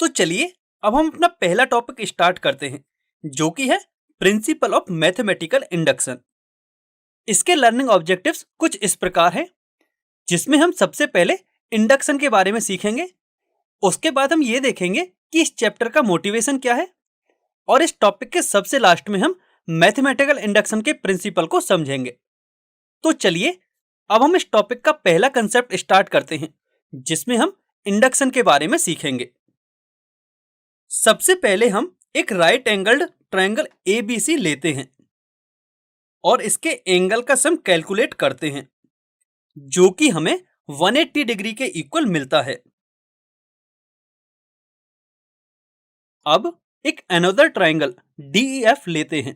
तो चलिए अब हम अपना पहला टॉपिक स्टार्ट करते हैं, जो कि है प्रिंसिपल ऑफ मैथमेटिकल इंडक्शन। इसके लर्निंग ऑब्जेक्टिव्स कुछ इस प्रकार हैं, जिसमें हम सबसे पहले इंडक्शन के बारे में सीखेंगे। उसके बाद हम ये देखेंगे कि इस चैप्टर का मोटिवेशन क्या है, और इस टॉपिक के सबसे लास्ट में हम मैथमेटिकल इंडक्शन के प्रिंसिपल को समझेंगे। तो चलिए अब हम इस टॉपिक का पहला कंसेप्ट स्टार्ट करते हैं, जिसमें हम इंडक्शन के बारे में सीखेंगे। सबसे पहले हम एक राइट एंगल्ड ट्रायंगल ABC लेते हैं और इसके एंगल का सम कैलकुलेट करते हैं, जो कि हमें 180 डिग्री के इक्वल मिलता है। अब एक अनदर ट्रायंगल DEF लेते हैं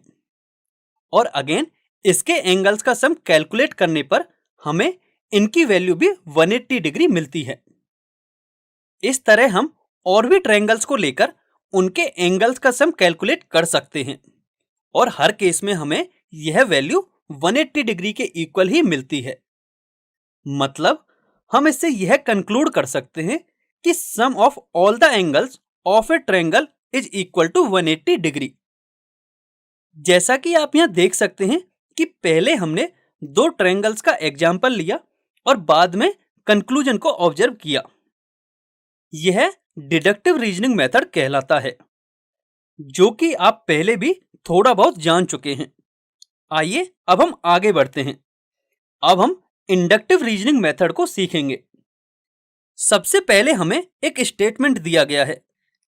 और अगेन इसके एंगल्स का सम कैलकुलेट करने पर हमें इनकी वैल्यू भी 180 डिग्री मिलती है। इस तरह हम और भी ट्रायंगल्स को लेकर उनके एंगल्स का सम कैलकुलेट कर सकते हैं, और हर केस में हमें यह वैल्यू 180 डिग्री के इक्वल ही मिलती है। मतलब हम इससे यह कंक्लूड कर सकते हैं कि sum of all the angles of a triangle is equal to 180 degree. जैसा कि आप यहां देख सकते हैं कि पहले हमने दो ट्रायंगल्स का एग्जाम्पल लिया और बाद में कंक्लूजन को ऑब्जर्व किया। यह डिडक्टिव रीजनिंग मेथड कहलाता है, जो कि आप पहले भी थोड़ा बहुत जान चुके हैं। आइए अब हम आगे बढ़ते हैं। अब हम इंडक्टिव रीजनिंग मेथड को सीखेंगे। सबसे पहले हमें एक स्टेटमेंट दिया गया है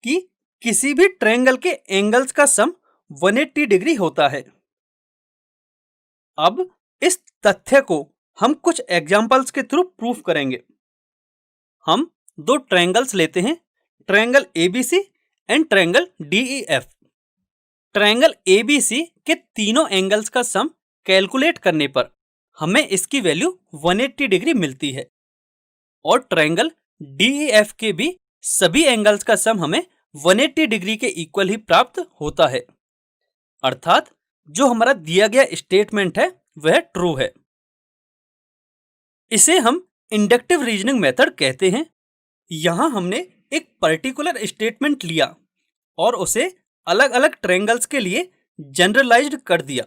कि किसी भी ट्रायंगल के एंगल्स का सम 180 डिग्री होता है। अब इस तथ्य को हम कुछ एग्जांपल्स के थ्रू प्रूफ करेंगे। हम दो ट्रायंगल्स लेते हैं, triangle ABC and triangle DEF। Triangle ABC के तीनों एंगल्स का सम कैलकुलेट करने पर हमें इसकी वैल्यू 180 डिग्री मिलती है, और ट्रायंगल DEF के भी सभी एंगल्स का सम हमें 180 डिग्री के इक्वल ही प्राप्त होता है। अर्थात जो हमारा दिया गया स्टेटमेंट है वह ट्रू है। इसे हम इंडक्टिव रीजनिंग मेथड कहते हैं। यहां हमने एक पर्टिकुलर स्टेटमेंट लिया और उसे अलग अलग ट्रायंगल्स के लिए जनरलाइज्ड कर दिया।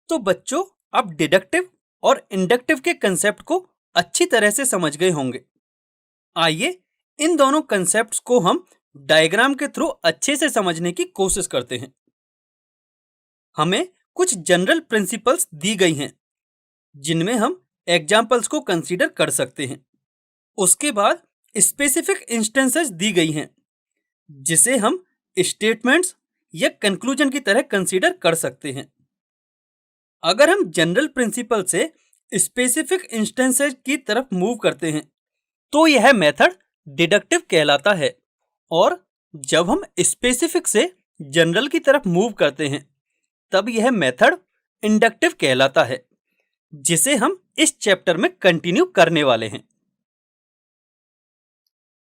तो बच्चों, आप डिडक्टिव और इंडक्टिव के कंसेप्ट को अच्छी तरह से समझ गए होंगे। आइए इन दोनों कंसेप्ट्स को हम डायग्राम के थ्रू अच्छे से समझने की कोशिश करते हैं। हमें कुछ जनरल प्रिंसिपल्स दी गई हैं, जिनमें हम एग्जाम्पल्स को कंसीडर कर सकते हैं। उसके बाद स्पेसिफिक इंस्टेंसेस दी गई हैं, जिसे हम स्टेटमेंट्स या कंक्लूजन की तरह कंसीडर कर सकते हैं। अगर हम जनरल प्रिंसिपल से स्पेसिफिक इंस्टेंसेस की तरफ मूव करते हैं, तो यह मेथड डिडक्टिव कहलाता है, और जब हम स्पेसिफिक से जनरल की तरफ मूव करते हैं, तब यह मेथड इंडक्टिव कहलाता है, जिसे हम इस चैप्टर में कंटिन्यू करने वाले हैं।